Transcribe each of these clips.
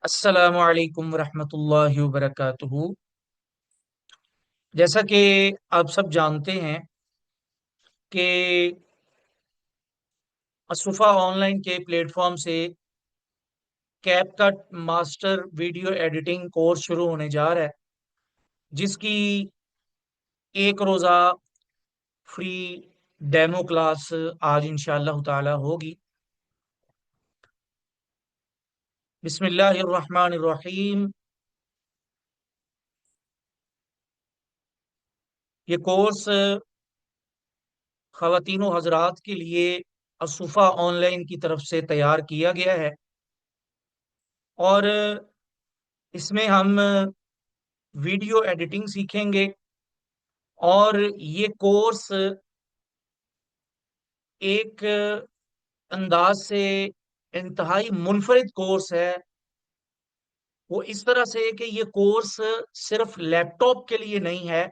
अस्सलामु अलैकुम वरहमतुल्लाहि वबरकातुहू। जैसा कि आप सब जानते हैं कि असुफ़ा ऑनलाइन के प्लेटफॉर्म से CapCut master video editing course शुरू होने जा रहा है, जिसकी एक रोज़ा फ्री डेमो क्लास आज इंशाअल्लाह ताला होगी। बिस्मिल्लाहिर्रहमानिर्रहीम। ये कोर्स ख़वातीन व हज़रात के लिए असुफ़ा ऑनलाइन की तरफ से तैयार किया गया है और इसमें हम वीडियो एडिटिंग सीखेंगे। और ये कोर्स एक अंदाज से इंतहाई मुनफरिद कोर्स है। वो इस तरह से कि ये कोर्स सिर्फ लैपटॉप के लिए नहीं है,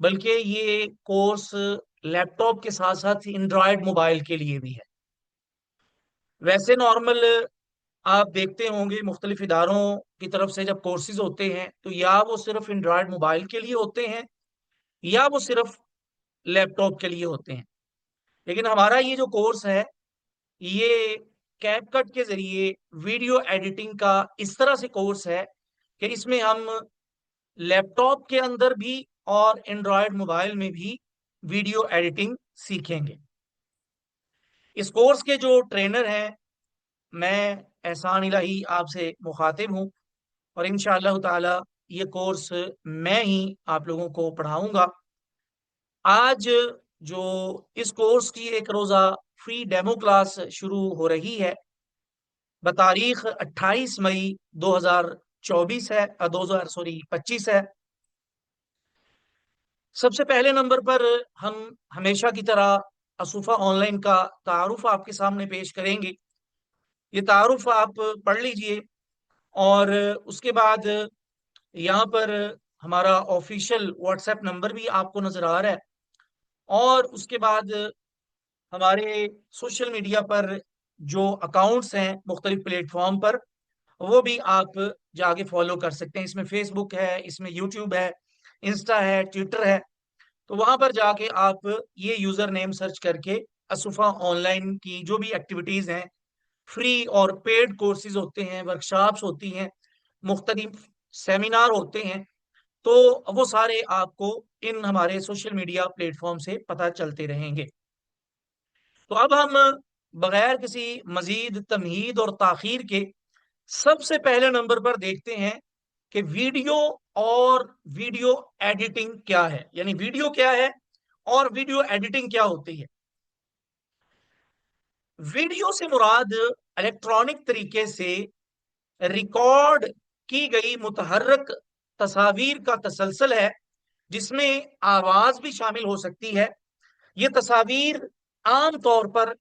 बल्कि ये कोर्स लैपटॉप के साथ साथ एंड्रॉयड मोबाइल के लिए भी है। वैसे नॉर्मल आप देखते होंगे मुख्तलिफ इदारों की तरफ से जब कोर्सेज होते हैं तो या वो सिर्फ एंड्रॉयड मोबाइल के लिए होते हैं या वो सिर्फ लैपटॉप के लिए होते हैं। लेकिन हमारा ये जो कोर्स है, ये कैपकट के जरिए वीडियो एडिटिंग का इस तरह से कोर्स है कि इसमें हम लैपटॉप के अंदर भी और एंड्रॉयड मोबाइल में भी वीडियो एडिटिंग सीखेंगे। इस कोर्स के जो ट्रेनर हैं, मैं एहसान इलाही आपसे मुखातिब हूँ और इंशाअल्लाह ताला ये कोर्स मैं ही आप लोगों को पढ़ाऊंगा। आज जो इस कोर्स की एक रोज़ा फ्री डेमो क्लास शुरू हो रही है बतारीख 28 मई 2024 है, 2000 सॉरी 25 है। सबसे पहले नंबर पर हम हमेशा की तरह असुफा ऑनलाइन का तारुफ आपके सामने पेश करेंगे। ये तारुफ आप पढ़ लीजिए और उसके बाद यहाँ पर हमारा ऑफिशियल व्हाट्सएप नंबर भी आपको नजर आ रहा है और उसके बाद हमारे सोशल मीडिया पर जो अकाउंट्स हैं मुख्तलिफ प्लेटफॉर्म पर, वो भी आप जाके फॉलो कर सकते हैं। इसमें फेसबुक है, इसमें यूट्यूब है, इंस्टा है, ट्विटर है। तो वहां पर जाके आप ये यूजर नेम सर्च करके असुफा ऑनलाइन की जो भी एक्टिविटीज हैं, फ्री और पेड कोर्सेज होते हैं, वर्कशॉप्स होती हैं, मुख्तलिफ सेमिनार होते हैं, तो वो सारे आपको इन हमारे सोशल मीडिया प्लेटफॉर्म से पता चलते रहेंगे। तो अब हम बगैर किसी मजीद तमहीद और ताखीर के सबसे पहले नंबर पर देखते हैं कि वीडियो और वीडियो एडिटिंग क्या है, यानी वीडियो क्या है और वीडियो एडिटिंग क्या होती है। वीडियो से मुराद इलेक्ट्रॉनिक तरीके से रिकॉर्ड की गई मुतहर्रक तस्वीर का तसलसल है, जिसमें आवाज भी शामिल हो सकती है। ये तस्वीर आम तौर पर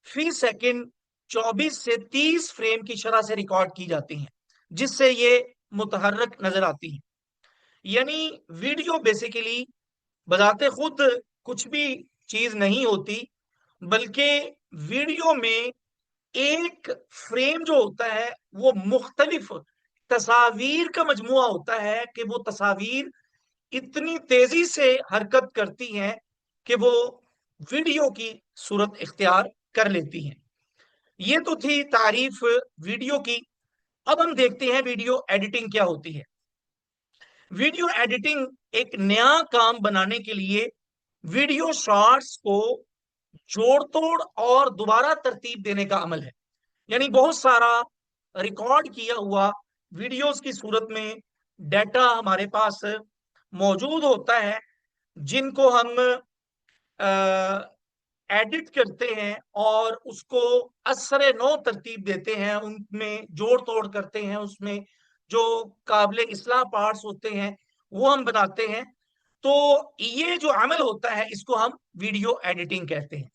फी सेकंड 24 से 30 फ्रेम की शरह से रिकॉर्ड की जाती हैं, जिससे ये मुतहर्रक नजर आती हैं। यानी वीडियो बेसिकली बजाते खुद कुछ भी चीज नहीं होती, बल्कि वीडियो में एक फ्रेम जो होता है वो मुख्तलिफ तस्वीर का मजमुआ होता है कि वो तस्वीर इतनी तेजी से हरकत करती हैं कि वो वीडियो की सूरत इख्तियार कर लेती हैं। ये तो थी तारीफ वीडियो की। अब हम देखते हैं वीडियो एडिटिंग क्या होती है। वीडियो एडिटिंग एक नया काम बनाने के लिए वीडियो शॉर्ट्स को जोड़ तोड़ और दोबारा तरतीब देने का अमल है। यानी बहुत सारा रिकॉर्ड किया हुआ वीडियोस की सूरत में डाटा हमारे पास मौजूद होता है, जिनको हम एडिट करते हैं और उसको असरे नौ तरतीब देते हैं, उनमें जोड़ तोड़ करते हैं, उसमें जो काबिल इस्लाह पार्ट्स होते हैं वो हम बनाते हैं। तो ये जो अमल होता है इसको हम वीडियो एडिटिंग कहते हैं।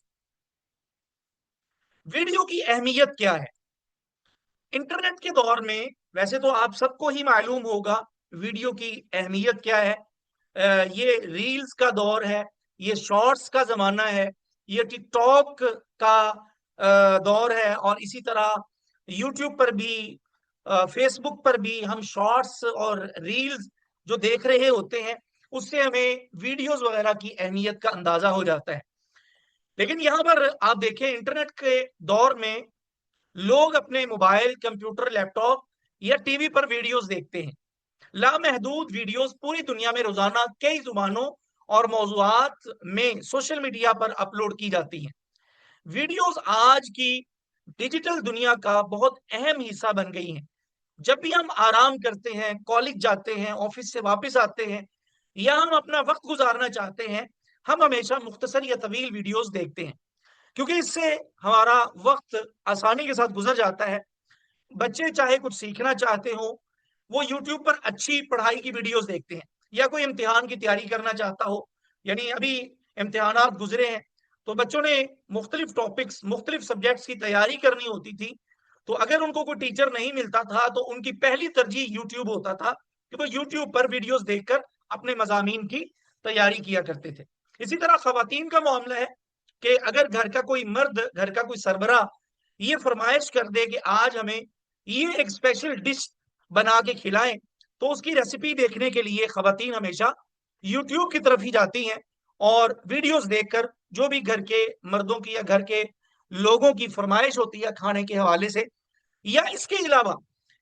वीडियो की अहमियत क्या है इंटरनेट के दौर में? वैसे तो आप सबको ही मालूम होगा वीडियो की अहमियत क्या है। ये रील्स का दौर है, ये शॉर्ट्स का जमाना है, ये टिकटॉक का दौर है और इसी तरह यूट्यूब पर भी फेसबुक पर भी हम शॉर्ट्स और रील्स जो देख रहे होते हैं, उससे हमें वीडियोस वगैरह की अहमियत का अंदाजा हो जाता है। लेकिन यहाँ पर आप देखें, इंटरनेट के दौर में लोग अपने मोबाइल, कंप्यूटर, लैपटॉप या टीवी पर वीडियोस देखते हैं। लामहदूद वीडियोस पूरी दुनिया में रोजाना कई जुबानों और मौजुआत में सोशल मीडिया पर अपलोड की जाती हैं। वीडियोस आज की डिजिटल दुनिया का बहुत अहम हिस्सा बन गई हैं। जब भी हम आराम करते हैं, कॉलेज जाते हैं, ऑफिस से वापस आते हैं या हम अपना वक्त गुजारना चाहते हैं, हम हमेशा मुख्तसर या तवील वीडियोस देखते हैं, क्योंकि इससे हमारा वक्त आसानी के साथ गुजर जाता है। बच्चे चाहे कुछ सीखना चाहते हो, वो यूट्यूब पर अच्छी पढ़ाई की वीडियोस देखते हैं, या कोई इम्तिहान की तैयारी करना चाहता हो, यानी अभी इम्तिहानात गुजरे हैं, तो बच्चों ने मुख्तलिफ टॉपिक्स, मुख्तलिफ सब्जेक्ट्स की तैयारी करनी होती थी, तो अगर उनको कोई टीचर नहीं मिलता था तो उनकी पहली तरजीह यूट्यूब होता था कि वो यूट्यूब पर वीडियोस देखकर अपने मजामीन की तैयारी किया करते थे। इसी तरह खवातीन का मामला है कि अगर घर का कोई मर्द, घर का कोई सरबरा ये फरमाइश कर दे कि आज हमें ये एक स्पेशल डिश बना के खिलाएं, तो उसकी रेसिपी देखने के लिए खवातीन हमेशा यूट्यूब की तरफ ही जाती हैं और वीडियोस देखकर जो भी घर के मर्दों की या घर के लोगों की फरमाइश होती है खाने के हवाले से, या इसके अलावा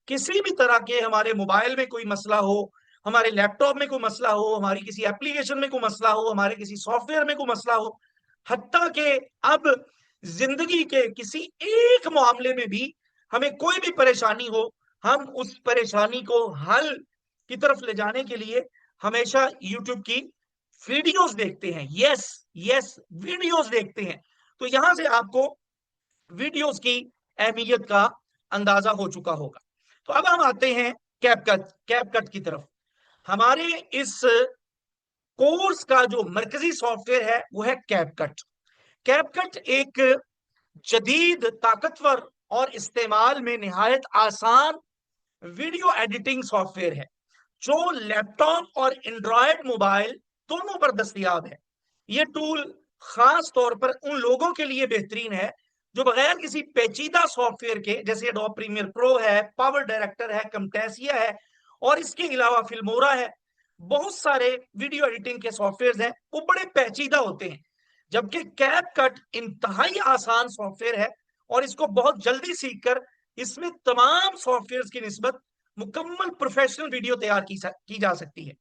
किसी भी तरह के हमारे मोबाइल में कोई मसला हो, हमारे लैपटॉप में कोई मसला हो, हमारी किसी एप्लीकेशन में कोई मसला हो, हमारे किसी सॉफ्टवेयर में कोई मसला हो, हत्ता के अब जिंदगी के किसी एक मामले में भी हमें कोई भी परेशानी हो, हम उस परेशानी को हल की तरफ ले जाने के लिए हमेशा यूट्यूब की वीडियोस देखते हैं। यस, यस, वीडियोस देखते हैं। तो यहां से आपको वीडियोस की अहमियत का अंदाजा हो चुका होगा। तो अब हम आते हैं कैपकट की तरफ। हमारे इस कोर्स का जो मरकजी सॉफ्टवेयर है वो है कैपकट। कैपकट एक जदीद, ताकतवर और इस्तेमाल में निहायत आसान वीडियो एडिटिंग सॉफ्टवेयर है, जो लैपटॉप और एंड्रॉयड मोबाइल दोनों पर दस्तयाब है। यह टूल खास तौर पर उन लोगों के लिए बेहतरीन है जो बगैर किसी पेचीदा सॉफ्टवेयर के, जैसे एडोब प्रीमियर प्रो है, पावर डायरेक्टर है, camtasia है और इसके अलावा फिल्मोरा है, बहुत सारे वीडियो एडिटिंग के सॉफ्टवेयर हैं, वो बड़े पेचीदा होते हैं, जबकि कैपकट इंतहाई आसान सॉफ्टवेयर है और इसको बहुत जल्दी सीखकर इसमें तमाम सॉफ्टवेयर की निस्बत मुकम्मल प्रोफेशनल वीडियो तैयार की जा सकती है।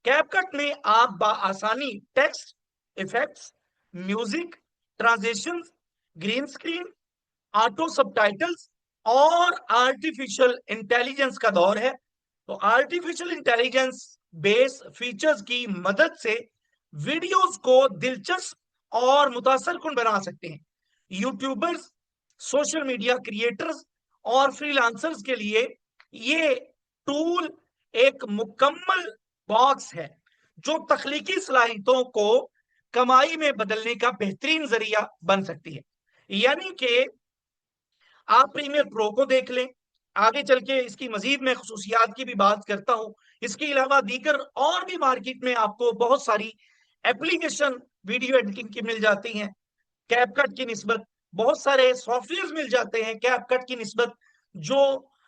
कैपकट में आप बाआसानी text, effects, music, transition, green screen, auto subtitles और आर्टिफिशियल इंटेलिजेंस का दौर है, तो आर्टिफिशियल इंटेलिजेंस बेस फीचर्स की मदद से वीडियोस को दिलचस्प और मुतासरकुन बना सकते हैं। यूट्यूबर्स, सोशल मीडिया क्रिएटर्स और फ्रीलांसर्स के लिए ये टूल एक मुकम्मल बॉक्स है जो तख्लीकी सलाहियतों को कमाई में बदलने का बेहतरीन जरिया बन सकती है। यानी कि आप प्रीमियर प्रो को देख लें, आगे चल के इसकी मजीद मैं खसूसियात की भी बात करता हूं। इसके अलावा दीगर और भी मार्केट में आपको बहुत सारी एप्लीकेशन वीडियो एडिटिंग की मिल जाती हैं कैपकट की निस्बत, बहुत सारे सॉफ्टवेयर मिल जाते हैं कैपकट की निस्बत जो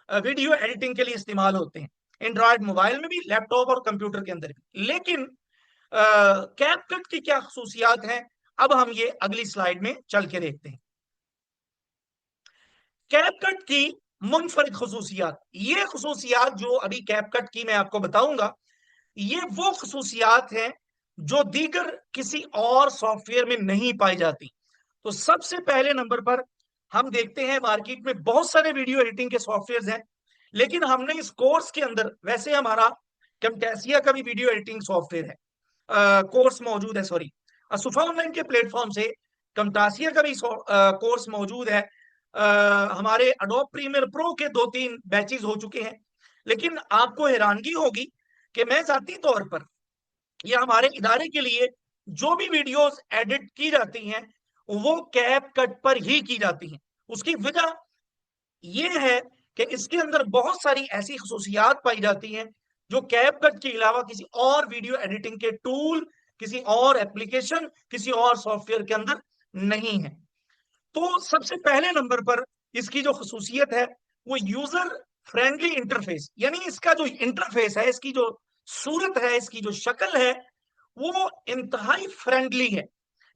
वीडियो एडिटिंग के लिए इस्तेमाल होते हैं, एंड्रॉयड मोबाइल में भी, लैपटॉप और कंप्यूटर के अंदर भी। लेकिन कैपकट की क्या खसूसियात हैं, अब हम ये अगली स्लाइड में चल के देखते हैं। कैपकट की मुनफरिद खसूसियात, ये खसूसियात जो अभी कैपकट की मैं आपको बताऊंगा, ये वो खसूसियात हैं जो दीगर किसी और सॉफ्टवेयर में नहीं पाई जाती। तो सबसे पहले नंबर पर हम देखते हैं, मार्केट में बहुत सारे वीडियो एडिटिंग के सॉफ्टवेयर हैं, लेकिन हमने इस कोर्स के अंदर, वैसे हमारा camtasia का भी वीडियो एडिटिंग सॉफ्टवेयर है, कोर्स मौजूद है, सॉरी, असुफा ऑनलाइन के प्लेटफॉर्म से camtasia का भी कोर्स मौजूद है। हमारे अडोब प्रीमियर प्रो के 2-3 बैचेस हो चुके हैं। लेकिन आपको हैरानगी होगी कि मैं जाती तौर पर या हमारे इदारे के लिए जो भी वीडियोस एडिट की जाती हैं वो कैपकट पर ही की जाती हैं। उसकी वजह यह है कि इसके अंदर बहुत सारी ऐसी खसूसियात पाई जाती हैं जो कैपकट के अलावा किसी और वीडियो एडिटिंग के टूल, किसी और एप्लीकेशन, किसी और सॉफ्टवेयर के अंदर नहीं है। तो सबसे पहले नंबर पर इसकी जो खसूसियत है वो यूजर फ्रेंडली इंटरफेस, यानी इसका जो इंटरफेस है, इसकी जो सूरत है, इसकी जो शक्ल है, वो इंतहाई फ्रेंडली है।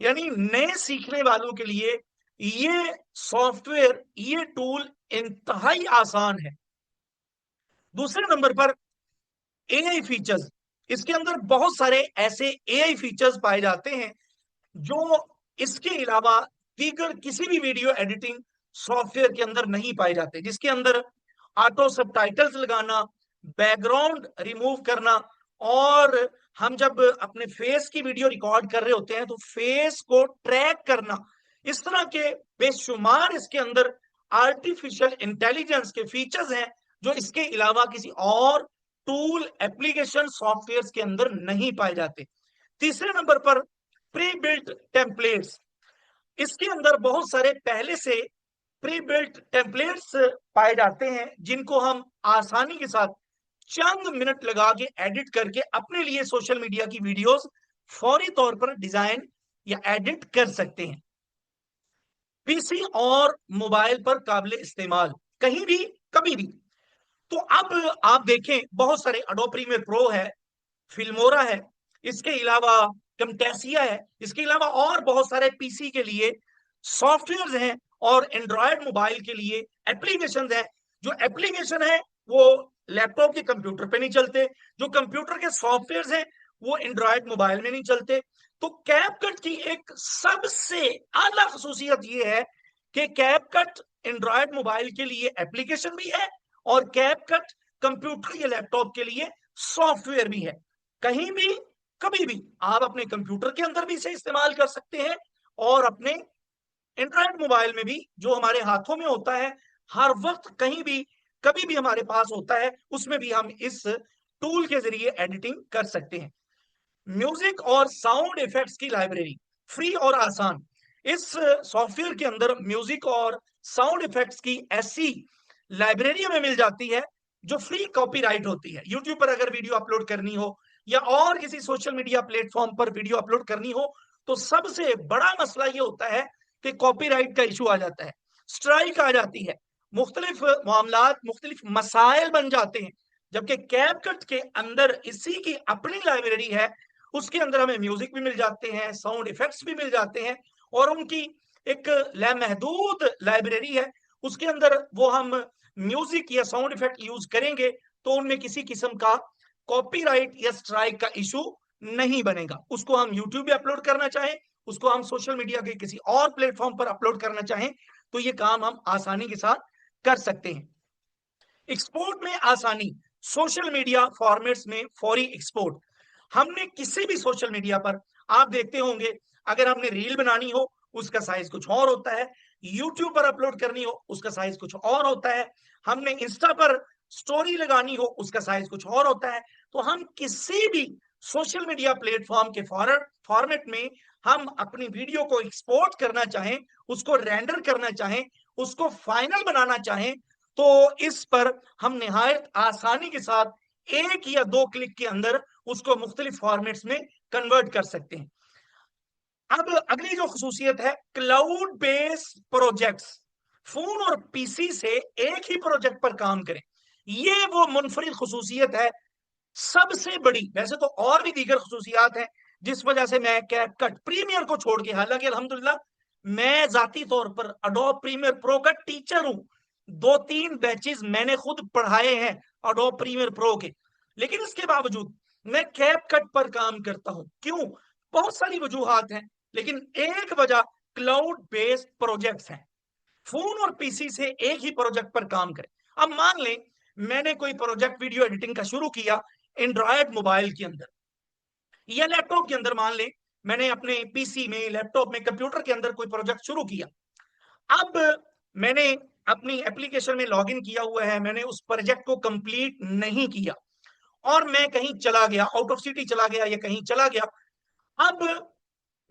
यानी नए सीखने वालों के लिए ये सॉफ्टवेयर, ये टूल इंतहाई आसान है। दूसरे नंबर पर एआई फीचर्स। इसके अंदर बहुत सारे ऐसे एआई फीचर्स पाए जाते हैं जो इसके अलावा दीगर किसी भी वीडियो एडिटिंग सॉफ्टवेयर के अंदर नहीं पाए जाते, जिसके अंदर ऑटो सबटाइटल्स लगाना, बैकग्राउंड रिमूव करना, और हम जब अपने फेस की वीडियो रिकॉर्ड कर रहे होते हैं तो फेस को ट्रैक करना, इस तरह के बेशुमार इसके अंदर आर्टिफिशियल इंटेलिजेंस के फीचर्स हैं जो इसके अलावा किसी और टूल, एप्लीकेशन, सॉफ्टवेयर के अंदर नहीं पाए जाते। तीसरे नंबर पर प्री बिल्ट टेम्पलेट्स। इसके अंदर बहुत सारे पहले से प्री बिल्ट टेम्पलेट्स पाए जाते हैं जिनको हम आसानी के साथ चंद मिनट लगा के एडिट करके अपने लिए सोशल मीडिया की वीडियोस फौरी तौर पर डिजाइन या एडिट कर सकते हैं। पीसी और मोबाइल पर काबिल इस्तेमाल, कहीं भी कभी भी। तो अब आप देखें, बहुत सारे एडोब प्रीमियर प्रो है, फिल्मोरा है, इसके अलावा कमटेसिया है, इसके अलावा और बहुत सारे पीसी के लिए सॉफ्टवेयर हैं और एंड्रॉयड मोबाइल के लिए एप्लीकेशन है। जो एप्लीकेशन है वो लैपटॉप के कंप्यूटर पे नहीं चलते, जो कंप्यूटर के सॉफ्टवेयर हैं वो एंड्रॉयड मोबाइल में नहीं चलते। तो कैपकट की एक सबसे आला खसूसियत ये है कि कैपकट एंड्रॉयड मोबाइल के लिए एप्लीकेशन भी है और कैपकट कंप्यूटर या लैपटॉप के लिए सॉफ्टवेयर भी है। कहीं भी कभी भी आप अपने कंप्यूटर के अंदर भी इसे इस्तेमाल कर सकते हैं और अपने एंड्रॉयड मोबाइल में भी, जो हमारे हाथों में होता है, हर वक्त कहीं भी कभी भी हमारे पास होता है, उसमें भी हम इस टूल के जरिए एडिटिंग कर सकते हैं। म्यूजिक और साउंड इफेक्ट्स की लाइब्रेरी, फ्री और आसान। इस सॉफ्टवेयर के अंदर म्यूजिक और साउंड इफेक्ट्स की ऐसी लाइब्रेरी हमें मिल जाती है जो फ्री कॉपीराइट होती है। यूट्यूब पर अगर वीडियो अपलोड करनी हो या और किसी सोशल मीडिया प्लेटफॉर्म पर वीडियो अपलोड करनी हो तो सबसे बड़ा मसला ये होता है कि कॉपीराइट का इशू आ जाता है, स्ट्राइक आ जाती है, मुख्तलिफ मामलात, मुख्तलिफ मसाइल बन जाते हैं। जबकि कैपकट के अंदर इसी की अपनी लाइब्रेरी है, उसके अंदर हमें म्यूजिक भी मिल जाते हैं, साउंड इफेक्ट्स भी मिल जाते हैं, और उनकी एक लामहदूद लाइब्रेरी है। उसके अंदर वो हम म्यूजिक या साउंड इफेक्ट यूज करेंगे तो उनमें किसी किस्म का कॉपीराइट या स्ट्राइक का इशू नहीं बनेगा। उसको हम यूट्यूब पे अपलोड करना चाहें, उसको हम सोशल मीडिया के किसी और प्लेटफॉर्म पर अपलोड करना चाहें तो ये काम हम आसानी के साथ कर सकते हैं। एक्सपोर्ट में आसानी, सोशल मीडिया फॉर्मेट्स में फौरी एक्सपोर्ट। हमने किसी भी सोशल मीडिया पर, आप देखते होंगे, अगर हमने रील बनानी हो उसका साइज कुछ और होता है, यूट्यूब पर अपलोड करनी हो उसका साइज कुछ और होता है, हमने इंस्टा पर स्टोरी लगानी हो उसका साइज कुछ और होता है। तो हम किसी भी सोशल मीडिया प्लेटफॉर्म के फॉर्मेट में हम अपनी वीडियो को एक्सपोर्ट करना चाहें, उसको रेंडर करना चाहें, उसको फाइनल बनाना चाहें, तो इस पर हम निहायत आसानी के साथ एक या दो क्लिक के अंदर उसको मुख्तलिफ फॉर्मेट्स में कन्वर्ट कर सकते हैं। अब अगली जो खसूसियत है, क्लाउड बेस्ड प्रोजेक्ट्स। फोन और पीसी से एक ही प्रोजेक्ट पर काम करें, ये वो मुनफरिद खसूसियत है, सबसे बड़ी। वैसे तो और भी दीगर खसूसियात हैं जिस वजह से मैं कैपकट प्रीमियर को छोड़ के, हालांकि अल्हम्दुलिल्लाह मैं जाती तौर पर अडोब प्रीमियर प्रो का टीचर हूं, 2-3 बैचेस मैंने खुद पढ़ाए हैं अडोब प्रीमियर प्रो के, लेकिन इसके बावजूद मैं कैपकट पर काम करता हूं। क्यों? बहुत सारी वजूहात हैं, लेकिन एक वजह क्लाउड बेस्ड प्रोजेक्ट्स हैं। फोन और पीसी से एक ही प्रोजेक्ट पर काम करें। अब मान लें मैंने कोई प्रोजेक्ट वीडियो एडिटिंग का शुरू किया एंड्रॉयड मोबाइल के अंदर या लैपटॉप के अंदर, मान लें मैंने अपने पीसी में, लैपटॉप में, कंप्यूटर के अंदर कोई प्रोजेक्ट शुरू किया। अब मैंने अपनी एप्लीकेशन में लॉगिन किया हुआ है, मैंने उस प्रोजेक्ट को कंप्लीट नहीं किया और मैं कहीं चला गया, आउट ऑफ सिटी चला गया या कहीं चला गया। अब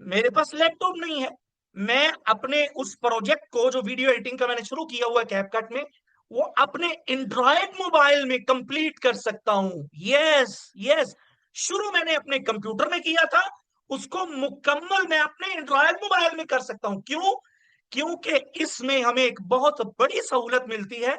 मेरे पास लैपटॉप नहीं है, मैं अपने उस प्रोजेक्ट को, जो वीडियो एडिटिंग का मैंने शुरू किया हुआ है कैपकट में, वो अपने एंड्रॉयड मोबाइल में कंप्लीट कर सकता हूं। यस यस, शुरू मैंने अपने कंप्यूटर में किया था, उसको मुकम्मल मैं अपने एंड्रॉयड मोबाइल में कर सकता हूं। क्यों? क्योंकि इसमें हमें एक बहुत बड़ी सहूलत मिलती है,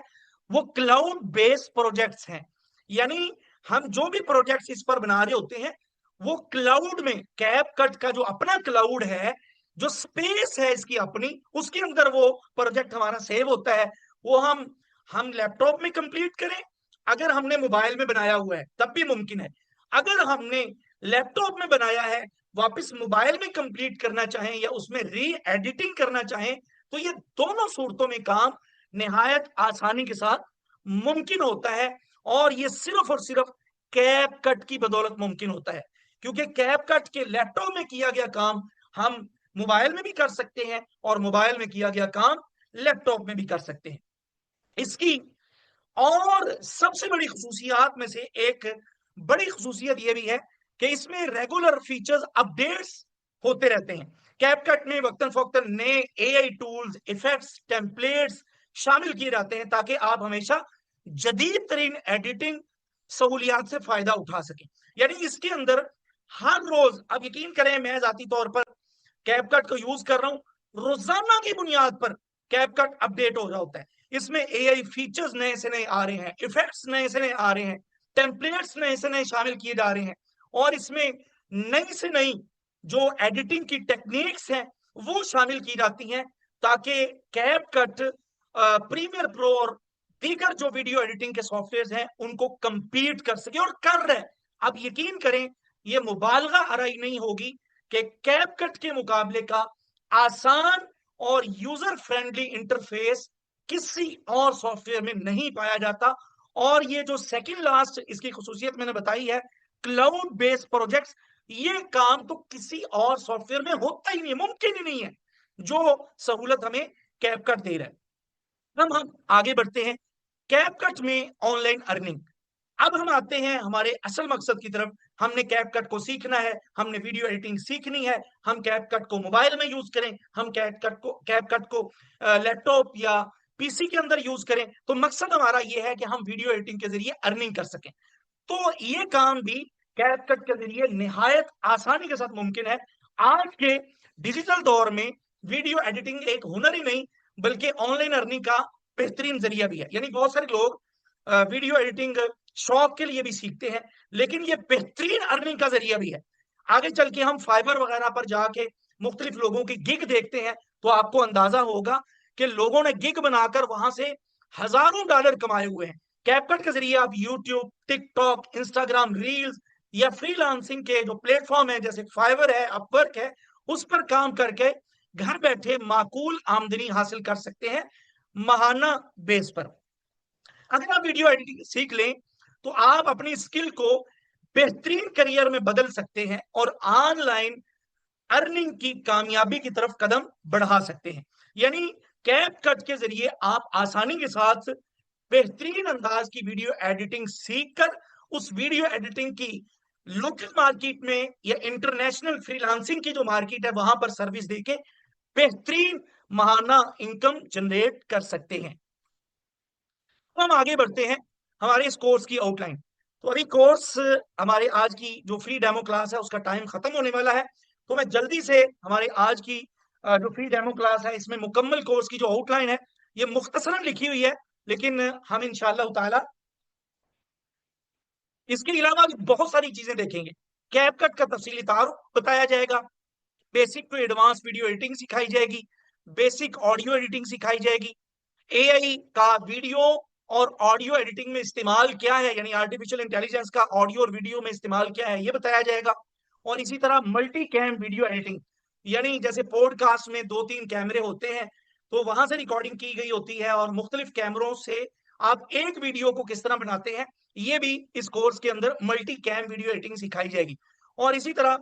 वो क्लाउड बेस्ड प्रोजेक्ट्स हैं। यानी हम जो भी प्रोजेक्ट्स इस पर बना रहे होते हैं वो क्लाउड में, कैपकट का जो अपना क्लाउड है, जो स्पेस है इसकी अपनी, उसके अंदर वो प्रोजेक्ट हमारा सेव होता है। वो हम लैपटॉप में कंप्लीट करें, अगर हमने मोबाइल में बनाया हुआ है तब भी मुमकिन है। अगर हमने लैपटॉप में बनाया है, वापस मोबाइल में कंप्लीट करना चाहें या उसमें री एडिटिंग करना चाहें, तो ये दोनों सूरतों में काम निहायत आसानी के साथ मुमकिन होता है। और ये सिर्फ और सिर्फ कैपकट की बदौलत मुमकिन होता है, क्योंकि कैपकट के लैपटॉप में किया गया काम हम मोबाइल में भी कर सकते हैं और मोबाइल में किया गया काम लैपटॉप में भी कर सकते हैं। इसकी और सबसे बड़ी खसूसियात में से एक बड़ी खसूसियत यह भी है कि इसमें रेगुलर फीचर्स अपडेट्स होते रहते हैं। कैपकट में वक्तन फवक्तन नए एआई टूल्स, इफेक्ट्स, टेम्पलेट्स शामिल किए जाते हैं ताकि आप हमेशा जदीद तरीन एडिटिंग सहूलियात से फायदा उठा सकें। यानी इसके अंदर हर रोज, अब यकीन करें मैं जाती तौर पर कैपकट को यूज कर रहा हूं, रोजाना की बुनियाद पर कैपकट अपडेट हो रहा होता है। इसमें एआई फीचर्स नए से नए आ रहे हैं, इफेक्ट्स नए से नए आ रहे हैं, टेम्पलेट्स नए से नए शामिल किए जा रहे हैं, और इसमें नई से नई जो एडिटिंग की टेक्निक्स हैं वो शामिल की जाती हैं ताकि कैपकट, प्रीमियर प्रो और दीगर जो वीडियो एडिटिंग के सॉफ्टवेयर हैं उनको कंपीट कर सके, और कर रहे हैं। अब यकीन करें, ये मुबालगा आराई नहीं होगी कि कैपकट के मुकाबले का आसान और यूजर फ्रेंडली इंटरफेस किसी और सॉफ्टवेयर में नहीं पाया जाता। और ये जो सेकंड लास्ट इसकी खुसूसियत मैंने बताई है, क्लाउड बेस्ड प्रोजेक्ट्स, ये काम तो किसी और सॉफ्टवेयर में होता ही नहीं, मुमकिन ही नहीं है जो सहूलत हमें कैपकट दे रहा है। हम आगे बढ़ते हैं कैपकट में ऑनलाइन अर्निंग। अब हम आते हैं हमारे असल मकसद की तरफ। हमने कैपकट को सीखना है, हमने वीडियो एडिटिंग सीखनी है, हम कैपकट को मोबाइल में यूज करें, हम कैपकट को लैपटॉप या पीसी के अंदर यूज करें, तो मकसद हमारा यह है कि हम वीडियो एडिटिंग के जरिए अर्निंग कर सकें। तो ये काम भी कैपकट के जरिए निहायत आसानी के साथ मुमकिन है। आज के डिजिटल दौर में वीडियो एडिटिंग एक हुनर ही नहीं बल्कि ऑनलाइन अर्निंग का बेहतरीन जरिया भी है। यानी बहुत सारे लोग वीडियो एडिटिंग शौक के लिए भी सीखते हैं, लेकिन ये बेहतरीन अर्निंग का जरिया भी है। आगे चल के हम फाइबर वगैरह पर जाके मुख्तलिफ लोगों की गिग देखते हैं तो आपको अंदाजा होगा कि लोगों ने गिग बनाकर वहां से हजारों डॉलर कमाए हुए हैं। कैपकट के जरिए आप यूट्यूब, टिकटॉक, इंस्टाग्राम रील्स या फ्रीलांसिंग के जो प्लेटफॉर्म है जैसे फाइवर है, अपवर्क है, उस पर काम करके घर बैठे माकूल आमदनी हासिल कर सकते हैं माहाना बेस पर। अगर आप वीडियो एडिटिंग सीख लें तो आप अपनी स्किल को बेहतरीन करियर में बदल सकते हैं और ऑनलाइन अर्निंग की कामयाबी की तरफ कदम बढ़ा सकते हैं। यानी कैपकट के जरिए आप आसानी के साथ बेहतरीन अंदाज की वीडियो एडिटिंग सीखकर उस वीडियो एडिटिंग की लोकल मार्केट में या इंटरनेशनल फ्रीलांसिंग की जो मार्केट है वहां पर सर्विस देके बेहतरीन माहाना इनकम जनरेट कर सकते हैं। तो हम आगे बढ़ते हैं हमारे इस कोर्स की आउटलाइन। तो अभी कोर्स, हमारे आज की जो फ्री डेमो क्लास है उसका टाइम खत्म होने वाला है, तो मैं जल्दी से हमारे आज की जो फ्री डेमो क्लास है इसमें मुकम्मल कोर्स की जो आउटलाइन है ये मुख्तसरन लिखी हुई है, लेकिन हम इंशाअल्लाह ताला इसके अलावा भी बहुत सारी चीजें देखेंगे। कैपकट का तफसीली तारुफ बताया जाएगा, basic to advance video editing सिखाई जाएगी, बेसिक ऑडियो एडिटिंग सिखाई जाएगी, एआई का वीडियो और ऑडियो एडिटिंग में इस्तेमाल क्या है, यानी आर्टिफिशियल इंटेलिजेंस का ऑडियो और वीडियो में इस्तेमाल क्या है ये बताया जाएगा। और इसी तरह मल्टी कैम वीडियो एडिटिंग, यानी जैसे पॉडकास्ट में 2-3 कैमरे होते हैं तो वहां से रिकॉर्डिंग की गई होती है और मुख्तलिफ कैमरों से आप एक वीडियो को किस तरह बनाते हैं, ये भी इस कोर्स के अंदर मल्टी कैम वीडियो एडिटिंग सिखाई जाएगी। और इसी तरह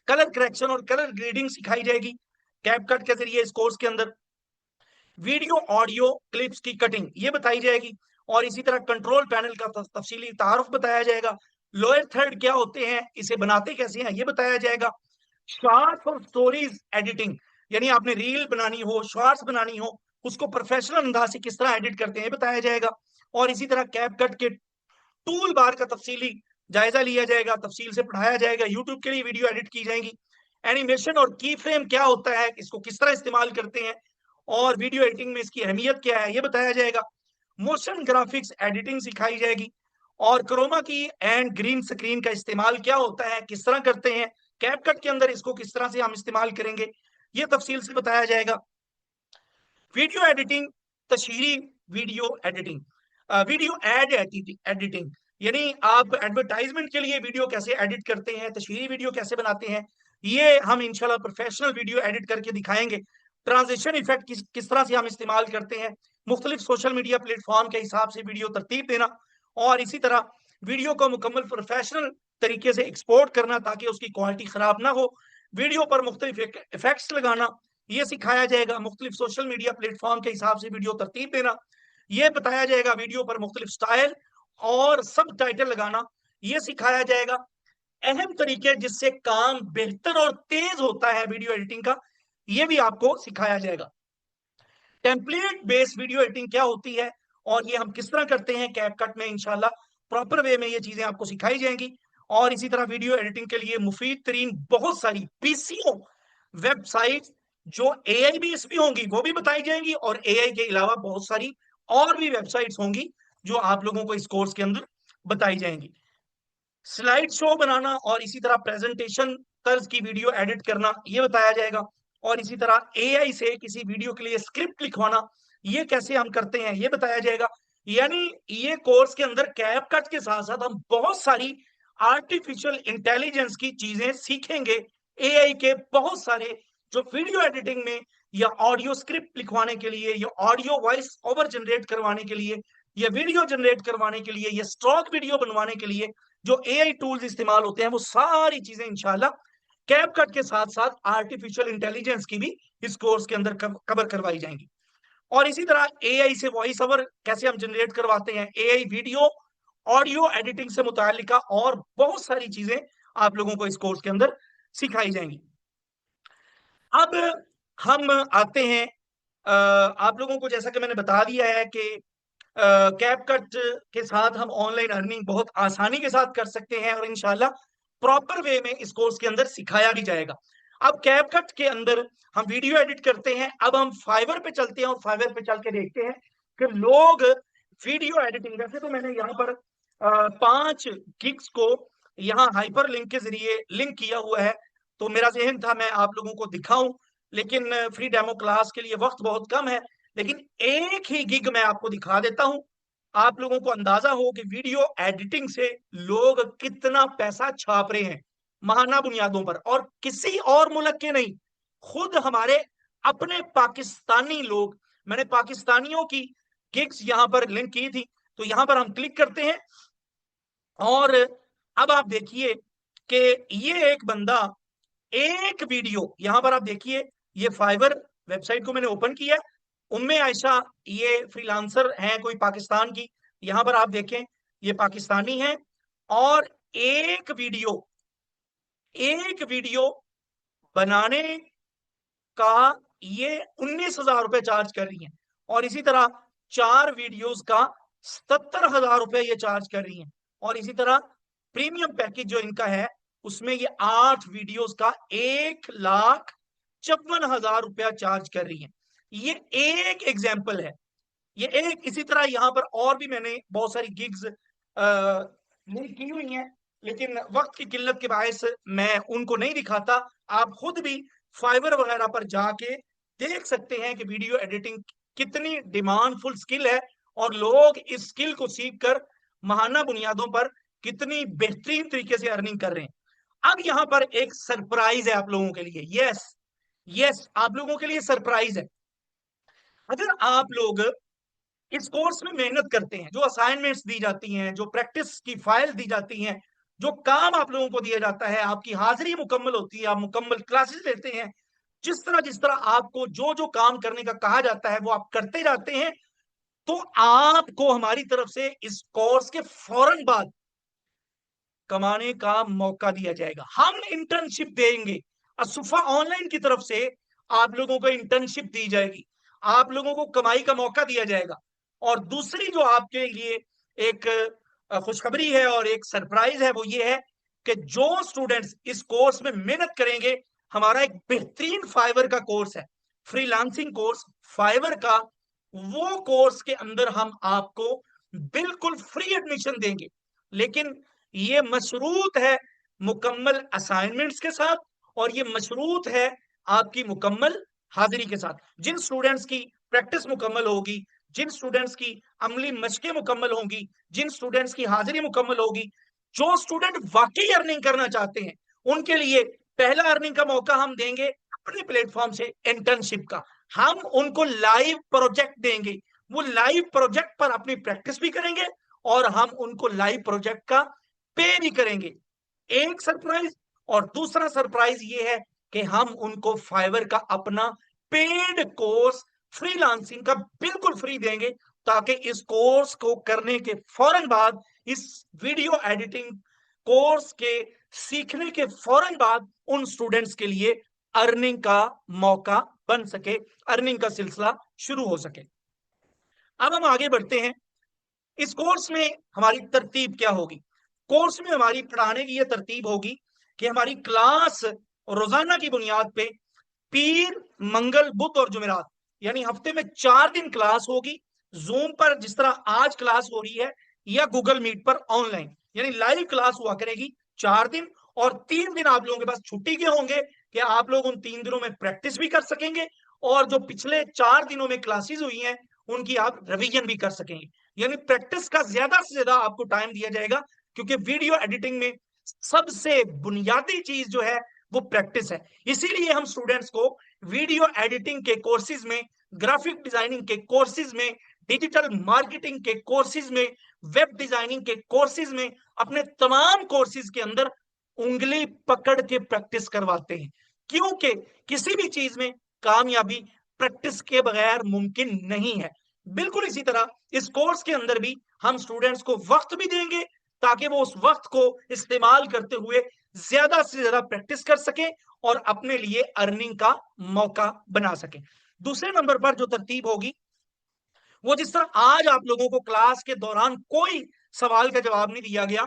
कलर करेक्शन और कलर ग्रेडिंग सिखाई जाएगी कैपकट के जरिए इस कोर्स के अंदर। वीडियो ऑडियो क्लिप्स की कटिंग ये बताई जाएगी, और इसी तरह कंट्रोल पैनल का तफसीली तारुफ बताया जाएगा। लोअर थर्ड क्या होते हैं, इसे बनाते कैसे हैं ये बताया जाएगा। शॉर्ट्स और स्टोरीज एडिटिंग, यानी आपने रील बनानी हो, शॉर्ट्स बनानी हो, उसको प्रोफेशनल अंदाज से किस तरह एडिट करते हैं बताया जाएगा। और इसी तरह कैपकट के टूल बार का तफसीली जायजा लिया जाएगा, तफसील से पढ़ाया जाएगा। यूट्यूब के लिए वीडियो एडिट की जाएगी। एनिमेशन और की फ्रेम क्या होता है, इसको किस तरह इस्तेमाल करते हैं, और वीडियो एडिटिंग में इसकी अहमियत क्या है ये बताया जाएगा। मोशन ग्राफिक्स एडिटिंग सिखाई जाएगी, और क्रोमा की एंड ग्रीन स्क्रीन का इस्तेमाल क्या होता है, किस तरह करते हैं, कैपकट के अंदर इसको किस तरह से हम इस्तेमाल करेंगे, ये तफसील से बताया जाएगा। वीडियो एडिटिंग, तशहीरी video editing, video ad editing, यानी आप एडवर्टाइजमेंट के लिए वीडियो कैसे एडिट करते हैं, तशहीरी वीडियो कैसे बनाते हैं, ये हम इंशाल्लाह प्रोफेशनल वीडियो एडिट करके दिखाएंगे। ट्रांजिशन इफेक्ट किस तरह से हम इस्तेमाल करते हैं, मुख्तलिफ सोशल मीडिया प्लेटफॉर्म के हिसाब से वीडियो तरतीब देना, और इसी तरह वीडियो को मुकम्मल प्रोफेशनल तरीके से एक्सपोर्ट करना ताकि उसकी क्वालिटी खराब ना हो, वीडियो पर मुख्तलिफ इफेक्ट्स लगाना ये सिखाया जाएगा, मुख्तलिफ सोशल मीडिया प्लेटफॉर्म के हिसाब से वीडियो तरतीब देना ये बताया जाएगा, वीडियो पर मुख्तलिफ स्टाइल और सब टाइटल लगाना ये सिखाया जाएगा। अहम तरीके जिससे काम बेहतर और तेज होता है वीडियो एडिटिंग का, ये भी आपको सिखाया जाएगा। टेम्पलेट बेस्ड वीडियो एडिटिंग क्या होती है और ये हम किस तरह करते हैं कैपकट में, इंशाल्लाह प्रॉपर वे में ये चीजें आपको सिखाई जाएंगी। और इसी तरह वीडियो एडिटिंग के लिए मुफीद तरीन बहुत सारी पीसीओ वेबसाइट जो एआई बेस्ड भी होंगी वो भी बताई जाएंगी, और एआई के अलावा बहुत सारी और भी वेबसाइट्स होंगी जो आप लोगों को इस कोर्स के अंदर बताई जाएंगी। स्लाइड शो बनाना और इसी तरह प्रेजेंटेशन तर्ज की वीडियो एडिट करना ये बताया जाएगा, और इसी तरह एआई से किसी वीडियो के लिए स्क्रिप्ट लिखवाना ये कैसे हम करते हैं ये बताया जाएगा। यानी ये कोर्स के अंदर कैपकट के साथ साथ हम बहुत सारी आर्टिफिशियल इंटेलिजेंस की चीजें सीखेंगे, एआई के बहुत सारे जो वीडियो एडिटिंग में या ऑडियो स्क्रिप्ट लिखवाने के लिए या ऑडियो वॉइस ओवर जनरेट करवाने के लिए या वीडियो जनरेट करवाने के लिए या स्टॉक वीडियो बनवाने के लिए जो एआई टूल्स इस्तेमाल होते हैं वो सारी चीजें इंशाल्लाह कैपकट के साथ साथ आर्टिफिशियल इंटेलिजेंस की भी इस कोर्स के अंदर कवर करवाई जाएंगी। और इसी तरह एआई से वॉइस ओवर कैसे हम जनरेट करवाते हैं, एआई वीडियो ऑडियो एडिटिंग से मुतालिका और बहुत सारी चीजें आप लोगों को इस कोर्स के अंदर सिखाई जाएंगी। अब हम आते हैं आप लोगों को जैसा कि मैंने बता दिया है कि कैपकट के साथ हम ऑनलाइन अर्निंग बहुत आसानी के साथ कर सकते हैं और इंशाल्लाह प्रॉपर वे में इस कोर्स के अंदर सिखाया भी जाएगा। अब कैपकट के अंदर हम वीडियो एडिट करते हैं, अब हम फाइवर पे चलते हैं और फाइवर पे चल के देखते हैं कि लोग वीडियो एडिटिंग, वैसे तो मैंने यहाँ पर 5 गिग्स को यहाँ हाइपर लिंक के जरिए लिंक किया हुआ है, तो मेरा जहन था मैं आप लोगों को दिखाऊं, लेकिन फ्री डेमो क्लास के लिए वक्त बहुत कम है, लेकिन एक ही गिग मैं आपको दिखा देता हूं, आप लोगों को अंदाजा हो कि वीडियो एडिटिंग से लोग कितना पैसा छाप रहे हैं माहाना बुनियादों पर, और किसी और मुल्क के नहीं, खुद हमारे अपने पाकिस्तानी लोग। मैंने पाकिस्तानियों की गिग्स यहां पर लिंक की थी, तो यहां पर हम क्लिक करते हैं और अब आप देखिए कि ये एक बंदा एक वीडियो, यहां पर आप देखिए ये फाइवर वेबसाइट को मैंने ओपन किया, उम्मे आयशा ये फ्रीलांसर हैं कोई पाकिस्तान की, यहां पर आप देखें ये पाकिस्तानी है, और एक वीडियो बनाने का ये 19,000 रुपए चार्ज कर रही हैं, और इसी तरह 4 वीडियोस का 77,000 रुपए ये चार्ज कर रही हैं, और इसी तरह प्रीमियम पैकेज जो इनका है उसमें ये 8 वीडियोस का 1,54,000 रुपया चार्ज कर रही हैं। ये एक एग्जाम्पल है, ये एक, इसी तरह यहां पर और भी मैंने बहुत सारी गिग्स लिंक की हुई हैं, लेकिन वक्त की किल्लत के बायस मैं उनको नहीं दिखाता। आप खुद भी फाइवर वगैरह पर जाके देख सकते हैं कि वीडियो एडिटिंग कितनी डिमांडफुल स्किल है और लोग इस स्किल को सीख कर महाना बुनियादों पर कितनी बेहतरीन तरीके से अर्निंग कर रहे हैं। अब यहां पर एक सरप्राइज है आप लोगों के लिए, यस आप लोगों के लिए सरप्राइज है। अगर आप लोग इस कोर्स में मेहनत करते हैं, जो असाइनमेंट्स दी जाती हैं, जो प्रैक्टिस की फाइल दी जाती हैं, जो काम आप लोगों को दिया जाता है, आपकी हाजिरी मुकम्मल होती है, आप मुकम्मल क्लासेस लेते हैं, जिस तरह आपको जो जो काम करने का कहा जाता है वो आप करते जाते हैं, तो आपको हमारी तरफ से इस कोर्स के फौरन बाद कमाने का मौका दिया जाएगा। हम इंटर्नशिप देंगे, असुफा ऑनलाइन की तरफ से आप लोगों को इंटर्नशिप दी जाएगी, आप लोगों को कमाई का मौका दिया जाएगा। और दूसरी जो आपके लिए एक खुशखबरी है और एक सरप्राइज है वो ये है कि जो स्टूडेंट्स इस कोर्स में मेहनत करेंगे, हमारा एक बेहतरीन फाइवर का कोर्स है, फ्रीलांसिंग कोर्स फाइवर का वो कोर्स के अंदर हम आपको बिल्कुल फ्री एडमिशन देंगे, लेकिन ये मशरूत है मुकम्मल असाइनमेंट्स के साथ, और ये मशरूत है आपकी मुकम्मल हाजिरी के साथ। जिन स्टूडेंट्स की प्रैक्टिस मुकम्मल होगी, जिन स्टूडेंट्स की अमली मशकें मुकम्मल होंगी, जिन स्टूडेंट्स की हाजिरी मुकम्मल होगी, जो स्टूडेंट वाकई अर्निंग करना चाहते हैं, उनके लिए पहला अर्निंग का मौका हम देंगे अपने प्लेटफॉर्म से, इंटर्नशिप का। हम उनको लाइव प्रोजेक्ट देंगे, वो लाइव प्रोजेक्ट पर अपनी प्रैक्टिस भी करेंगे, और हम उनको लाइव प्रोजेक्ट का पे भी करेंगे। एक सरप्राइज। और दूसरा सरप्राइज ये है कि हम उनको फाइवर का अपना पेड कोर्स फ्रीलांसिंग का बिल्कुल फ्री देंगे, ताकि इस कोर्स को करने के फौरन बाद, इस वीडियो एडिटिंग कोर्स के सीखने के फौरन बाद, उन स्टूडेंट्स के लिए अर्निंग का मौका बन सके, अर्निंग का सिलसिला शुरू हो सके। अब हम आगे बढ़ते हैं। इस कोर्स में हमारी तरतीब क्या होगी? कोर्स में हमारी पढ़ाने की यह तरतीब होगी कि हमारी क्लास रोजाना की बुनियाद पे पीर, मंगल, बुध और जुमेरात, यानी हफ्ते में 4 दिन क्लास होगी। जूम पर जिस तरह आज क्लास हो रही है, या गूगल मीट पर ऑनलाइन, यानी लाइव क्लास हुआ करेगी 4 दिन। और 3 दिन आप लोगों के पास छुट्टी के होंगे कि आप लोग उन 3 दिनों में प्रैक्टिस भी कर सकेंगे, और जो पिछले 4 दिनों में क्लासेस हुई हैं उनकी आप रिवीजन भी कर सकेंगे। यानी प्रैक्टिस का ज्यादा से ज्यादा आपको टाइम दिया जाएगा, क्योंकि वीडियो एडिटिंग में सबसे बुनियादी चीज जो है वो प्रैक्टिस है। इसीलिए हम स्टूडेंट्स को वीडियो एडिटिंग के कोर्सेज में, ग्राफिक डिजाइनिंग के कोर्सेज में, डिजिटल मार्केटिंग के कोर्सेज में, वेब डिजाइनिंग के कोर्सेज में, अपने तमाम कोर्सेज के अंदर उंगली पकड़ के प्रैक्टिस करवाते हैं, क्योंकि किसी भी चीज में कामयाबी प्रैक्टिस के बगैर मुमकिन नहीं है। बिल्कुल इसी तरह इस कोर्स के अंदर भी हम स्टूडेंट्स को वक्त भी देंगे, ताकि वो उस वक्त को इस्तेमाल करते हुए ज्यादा से ज्यादा प्रैक्टिस कर सके और अपने लिए अर्निंग का मौका बना सके। दूसरे नंबर पर जो तरतीब होगी, वो जिस तरह आज आप लोगों को क्लास के दौरान कोई सवाल का जवाब नहीं दिया गया,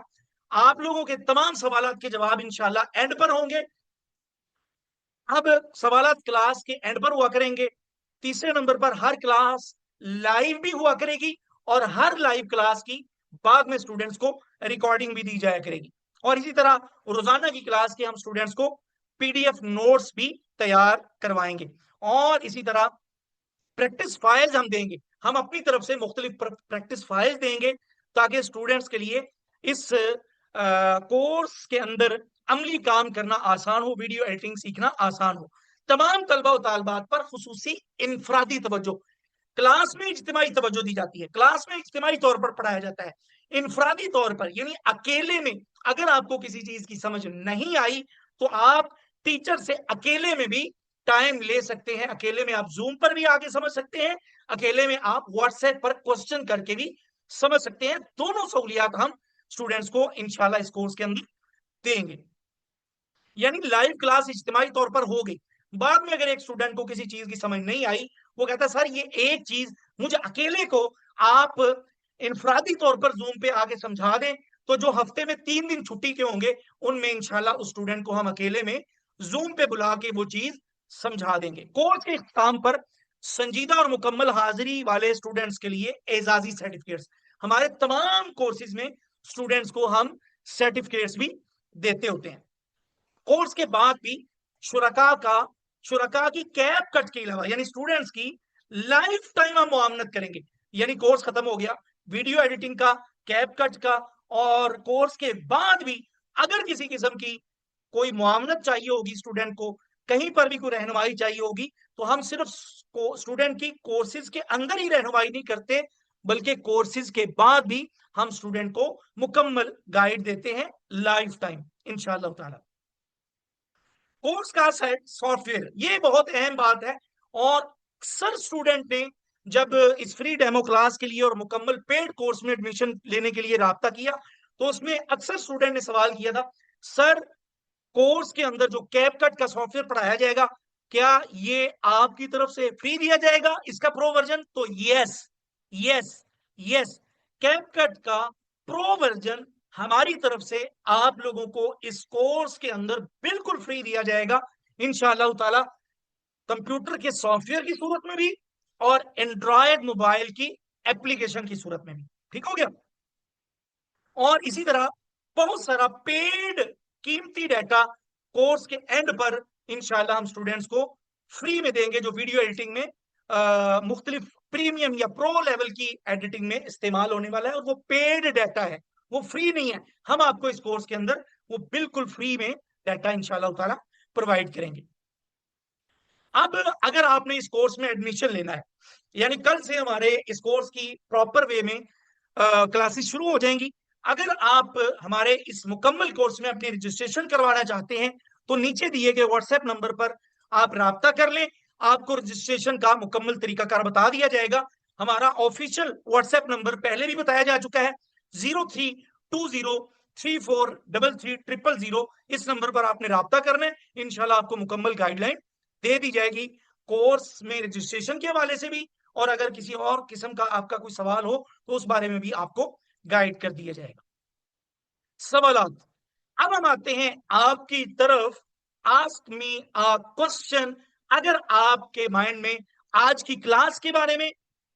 आप लोगों के तमाम सवालों के जवाब इंशाल्लाह एंड पर होंगे। अब सवाल क्लास के एंड पर हुआ करेंगे। तीसरे नंबर पर हर क्लास लाइव भी हुआ करेगी, और हर लाइव क्लास की बाद में स्टूडेंट्स को रिकॉर्डिंग भी दी जाया करेगी। और इसी तरह रोजाना की क्लास के हम स्टूडेंट्स को पीडीएफ नोट्स भी तैयार करवाएंगे। और इसी तरह प्रैक्टिस फाइल्स हम देंगे, हम अपनी तरफ से मुख्तलिफ प्रैक्टिस फाइल्स देंगे, ताकि स्टूडेंट्स के लिए इस कोर्स के अंदर अमली काम करना आसान हो, वीडियो एडिटिंग सीखना आसान हो। तमाम तलबा और तालबात पर खुसूसी इनफरादी तवज्जो, क्लास में इज्तिमाई तवज्जो दी जाती है, क्लास में इज्तिमाई तौर पर पढ़ाया जाता है। इनफरादी तौर पर यानी अकेले में अगर आपको किसी चीज की समझ नहीं आई, तो आप टीचर से अकेले में भी टाइम ले सकते हैं, अकेले में आप जूम पर भी आके समझ सकते हैं, अकेले में आप व्हाट्सएप पर क्वेश्चन करके भी समझ सकते हैं। दोनों सहूलियात हम स्टूडेंट्स को इंशाल्लाह इस कोर्स के अंदर देंगे। यानी लाइव क्लास इज्तिमाई तौर पर हो गई। बाद में अगर एक स्टूडेंट को किसी चीज की समझ नहीं आई, वो कहता है सर ये एक चीज मुझे अकेले को आप इनफरादी तौर पर जूम पे आके समझा दें, तो जो हफ्ते में 3 दिन छुट्टी के होंगे उनमें इंशाल्लाह उस स्टूडेंट को हम अकेले में जूम पे बुला के वो चीज समझा देंगे। कोर्स के इख्तिताम पर संजीदा और मुकम्मल हाजिरी वाले स्टूडेंट्स के लिए एजाजी सर्टिफिकेट्स, हमारे तमाम कोर्सेज में स्टूडेंट्स को हम सर्टिफिकेट्स भी देते होते हैं। कोर्स के बाद भी शुरका की कैप कट के अलावा, यानी स्टूडेंट्स की लाइफ टाइम हम मुआवनत करेंगे। यानी कोर्स खत्म हो गया वीडियो एडिटिंग का, कैप कट का, और कोर्स के बाद भी अगर किसी किस्म की कोई मुआवनत चाहिए होगी स्टूडेंट को, कहीं पर भी कोई रहनुमाई चाहिए होगी, तो हम सिर्फ स्टूडेंट की कोर्सेज के अंदर ही रहनुमाई नहीं करते, बल्कि कोर्सेज के बाद भी हम स्टूडेंट को मुकम्मल गाइड देते हैं लाइफ टाइम इंशाअल्लाह ताला। कोर्स का सेट सॉफ्टवेयर, ये बहुत अहम बात है। और अक्सर स्टूडेंट ने जब इस फ्री डेमो क्लास के लिए और मुकम्मल पेड कोर्स में एडमिशन लेने के लिए राब्ता किया, तो उसमें अक्सर स्टूडेंट ने सवाल किया था, सर कोर्स के अंदर जो कैपकट का सॉफ्टवेयर पढ़ाया जाएगा, क्या ये आपकी तरफ से फ्री दिया जाएगा इसका प्रो वर्जन? तो यस, यस, यस, कैपकट का प्रो वर्जन हमारी तरफ से आप लोगों को इस कोर्स के अंदर बिल्कुल फ्री दिया जाएगा इंशाअल्लाह ताला। कंप्यूटर के सॉफ्टवेयर की सूरत में भी और एंड्रॉयड मोबाइल की एप्लीकेशन की सूरत में भी। ठीक हो गया। और इसी तरह बहुत सारा पेड कीमती डाटा कोर्स के एंड पर इंशाल्लाह हम स्टूडेंट्स को फ्री में देंगे, जो वीडियो एडिटिंग में मुख्तलिफ प्रीमियम या प्रो लेवल की एडिटिंग में इस्तेमाल होने वाला है। और वो पेड डाटा है, वो फ्री नहीं है। हम आपको इस कोर्स के अंदर वो बिल्कुल फ्री में डाटा इंशाल्लाह ताला प्रोवाइड करेंगे। अब अगर आपने इस कोर्स में एडमिशन लेना है, यानी कल से हमारे इस कोर्स की प्रॉपर वे में क्लासेस शुरू हो जाएंगी। अगर आप हमारे इस मुकम्मल कोर्स में अपनी रजिस्ट्रेशन करवाना चाहते हैं तो नीचे दिए गए व्हाट्सएप नंबर पर आप राब्ता कर लें। आपको रजिस्ट्रेशन का मुकम्मल तरीकाकार बता दिया जाएगा। हमारा ऑफिशियल व्हाट्सएप नंबर पहले भी बताया जा चुका है, 0320343300। इस नंबर पर आपने राब्ता करना है, इंशाल्लाह आपको मुकम्मल गाइडलाइन दे दी जाएगी कोर्स में रजिस्ट्रेशन के हवाले से भी। और अगर किसी और किस्म का आपका कोई सवाल हो तो उस बारे में भी आपको गाइड कर दिया जाएगा। सवालात। अब हम आते हैं आपकी तरफ। Ask me a question. अगर आपके माइंड में आज की क्लास के बारे में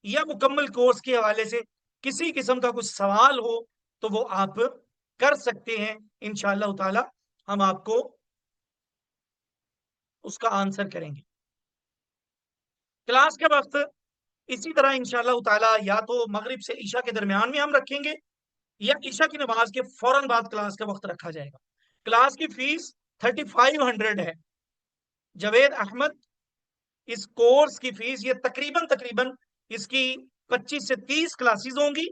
या मुकम्मल कोर्स के हवाले से किसी किस्म का कुछ सवाल हो तो वो आप कर सकते हैं। इंशाअल्लाह ताला हम आपको उसका आंसर करेंगे। क्लास के वक्त इसी तरह इंशाअल्लाह ताला या तो मगरिब से ईशा के दरमियान में हम रखेंगे या ईशा की नमाज के फौरन बाद क्लास का वक्त रखा जाएगा। क्लास की फीस 3500 है। जावेद अहमद, इस कोर्स की फीस ये तकरीबन तकरीबन इसकी 25 से 30 क्लासेस होंगी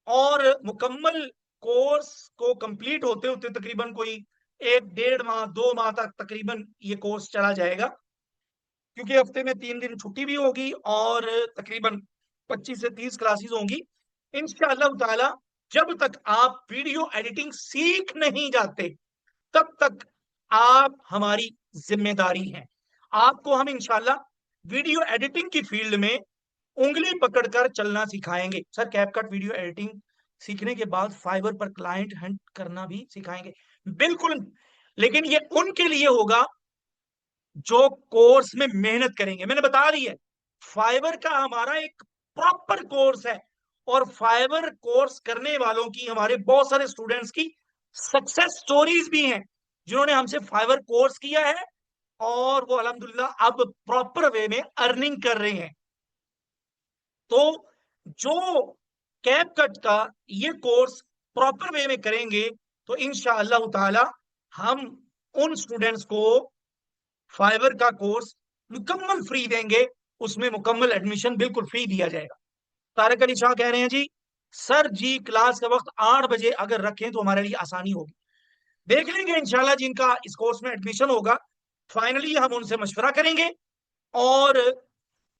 और मुकम्मल कोर्स को कंप्लीट होते होते तकरीबन कोई 1 डेढ़ माह 2 माह तक तकरीबन ये कोर्स चला जाएगा, क्योंकि हफ्ते में 3 दिन छुट्टी भी होगी और तकरीबन 25 से 30 क्लासेस होंगी। इंशाअल्लाह ताला जब तक आप वीडियो एडिटिंग सीख नहीं जाते तब तक आप हमारी जिम्मेदारी हैं। आपको हम इंशाल्लाह वीडियो एडिटिंग की फील्ड में उंगली पकड़कर चलना सिखाएंगे। सर कैपकट वीडियो एडिटिंग सीखने के बाद फाइवर पर क्लाइंट हंट करना भी सिखाएंगे, बिल्कुल। लेकिन ये उनके लिए होगा जो कोर्स में मेहनत करेंगे। मैंने बता दी है, फाइवर का हमारा एक प्रॉपर कोर्स है और फाइवर कोर्स करने वालों की हमारे बहुत सारे स्टूडेंट्स की सक्सेस स्टोरीज भी हैं, जिन्होंने हमसे फाइवर कोर्स किया है और वो अल्हम्दुलिल्लाह अब प्रॉपर वे में अर्निंग कर रहे हैं। तो जो कैपकट का ये कोर्स प्रॉपर वे में करेंगे तो इंशाअल्लाह ताला हम उन स्टूडेंट्स को फाइवर का कोर्स मुकम्मल फ्री देंगे। उसमें मुकम्मल एडमिशन बिल्कुल फ्री दिया जाएगा। तारक अली शाह कह रहे हैं जी, सर जी क्लास का वक्त 8 बजे अगर रखें तो हमारे लिए आसानी होगी। देख लेंगे इंशाल्लाह जिनका इस कोर्स में एडमिशन होगा, फाइनली हम उनसे मशवरा करेंगे और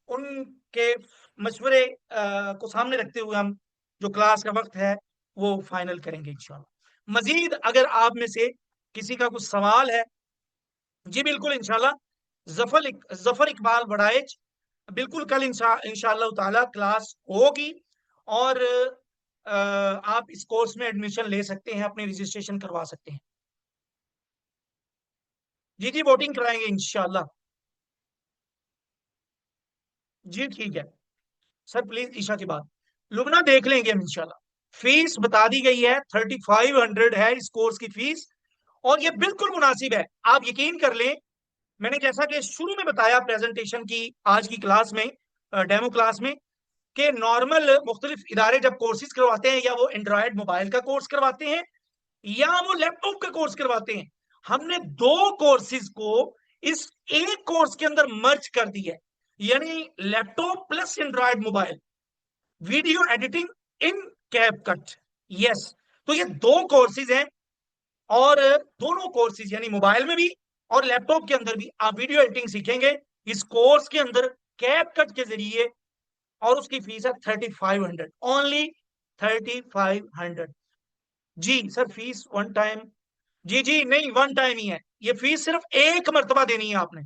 उनके मशवरे को सामने रखते हुए हम जो क्लास का वक्त है वो फाइनल करेंगे इंशाल्लाह। मजीद अगर आप में से किसी का कुछ सवाल है, जी बिल्कुल इंशाल्लाह। जफर इकबाल बड़ाइच, बिल्कुल कल इंशाल्लाह ताला क्लास होगी और आप इस कोर्स में एडमिशन ले सकते हैं, अपनी रजिस्ट्रेशन करवा सकते हैं। जी जी वोटिंग कराएंगे इंशाल्लाह। जी ठीक है सर, प्लीज ईशा के बाद लुबना देख लेंगे हम इंशाल्लाह। फीस बता दी गई है, 3500 है इस कोर्स की फीस और ये बिल्कुल मुनासिब है। आप यकीन कर लें, मैंने जैसा कि शुरू में बताया प्रेजेंटेशन की आज की क्लास में, डेमो क्लास में, कि नॉर्मल मुख्तलिफ इदारे जब कोर्सेज करवाते हैं या वो एंड्रॉयड मोबाइल का कोर्स करवाते हैं या वो लैपटॉप का कोर्स करवाते हैं, हमने दो कोर्सेज को इस एक कोर्स के अंदर मर्ज कर दिया है। यानी laptop plus Android mobile video editing in CapCut. Yes, तो ये दो कोर्सेज हैं और दोनों कोर्सेज यानी मोबाइल में भी और लैपटॉप के अंदर भी आप वीडियो एडिटिंग सीखेंगे इस कोर्स के अंदर कैपकट के जरिए। और उसकी फीस है 3500, ओनली 3500। जी सर फीस वन टाइम, जी जी नहीं वन टाइम ही है, ये फीस सिर्फ एक मरतबा देनी है आपने।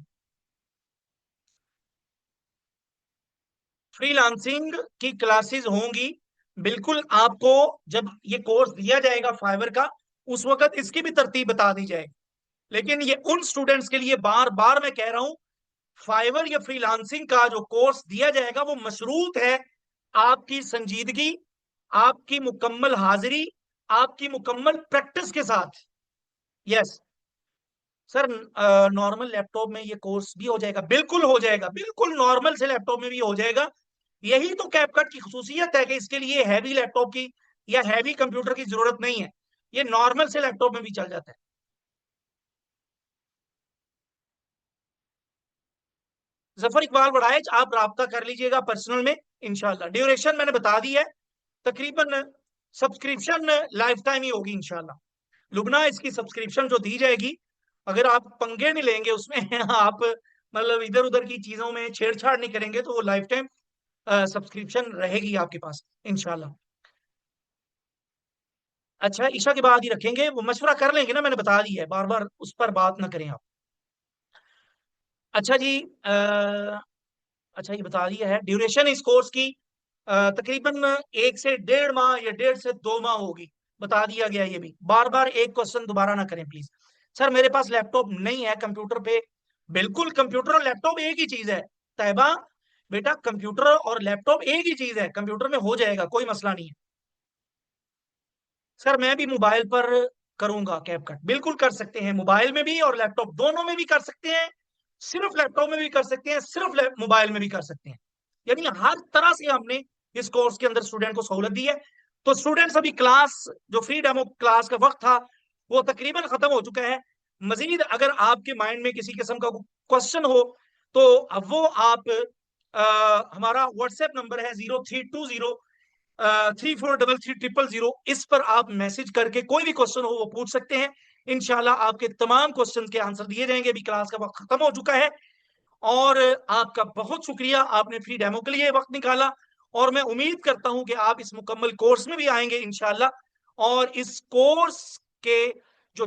फ्रीलांसिंग की क्लासेस होंगी, बिल्कुल आपको जब ये कोर्स दिया जाएगा फाइवर का उस वक्त इसकी भी तरतीब बता दी जाएगी। लेकिन ये उन स्टूडेंट्स के लिए बार बार मैं कह रहा हूं फाइवर या फ्रीलांसिंग का जो कोर्स दिया जाएगा वो मशरूत है आपकी संजीदगी, आपकी मुकम्मल हाजिरी, आपकी मुकम्मल प्रैक्टिस के साथ। यस सर, नॉर्मल लैपटॉप में ये कोर्स भी हो जाएगा, बिल्कुल हो जाएगा, बिल्कुल नॉर्मल से लैपटॉप में भी हो जाएगा। यही तो कैपकट की खुसूसियत है कि इसके लिए हैवी लैपटॉप की या हैवी कंप्यूटर की जरूरत नहीं है, ये नॉर्मल से लैपटॉप में भी चल जाता है। जफर इकबाल वड़ाइच, आप राब्ता कर लीजिएगा पर्सनल में, इंशाल्लाह। ड्यूरेशन मैंने बता दी है, तकरीबन सब्सक्रिप्शन लाइफ टाइम ही होगी इंशाल्लाह। लुबना, इसकी सब्सक्रिप्शन जो दी जाएगी, अगर आप पंगे नहीं लेंगे उसमें आप मतलब इधर उधर की चीजों में छेड़छाड़ नहीं करेंगे, तो वो लाइफ टाइम सब्सक्रिप्शन रहेगी आपके पास इंशाल्लाह। अच्छा, ईशा के बाद ही रखेंगे, वो मशवरा कर लेंगे ना, मैंने बता दिया है, बार बार उस पर बात ना करें आप। अच्छा जी, अच्छा ये बता दिया है, ड्यूरेशन इस कोर्स की तकरीबन 1 से 1.5 माह या 1.5 से 2 माह होगी, बता दिया गया। ये भी बार बार एक क्वेश्चन दोबारा ना करें प्लीज। सर मेरे पास लैपटॉप नहीं है कंप्यूटर पे। बिल्कुल, कंप्यूटर और लैपटॉप एक ही चीज है तैयबा, बेटा कंप्यूटर और लैपटॉप एक ही चीज है, कंप्यूटर में हो जाएगा, कोई मसला नहीं है। सर मैं भी मोबाइल पर करूंगा कैप कट, बिल्कुल कर सकते हैं, मोबाइल में भी और लैपटॉप दोनों में भी कर सकते हैं, सिर्फ लैपटॉप में भी कर सकते हैं, सिर्फ मोबाइल में भी कर सकते हैं। यानी हर तरह से हमने इस कोर्स के अंदर स्टूडेंट को सहूलत दी है। तो स्टूडेंट्स, अभी क्लास, जो फ्री डेमो क्लास का वक्त था वो तकरीबन खत्म हो चुका है। मजीद अगर आपके माइंड में किसी किस्म का क्वेश्चन हो तो अब वो आप हमारा व्हाट्सएप नंबर है 0320 343300, इस पर आप मैसेज करके कोई भी क्वेश्चन हो वो पूछ सकते हैं। इंशाल्लाह आपके तमाम क्वेश्चन के आंसर दिए जाएंगे। अभी क्लास का वक्त खत्म हो चुका है, और आपका बहुत शुक्रिया, आपने फ्री डेमो के लिए वक्त निकाला। और मैं उम्मीद करता हूं कि आप इस मुकम्मल कोर्स में भी आएंगे इंशाल्लाह, और इस कोर्स के जो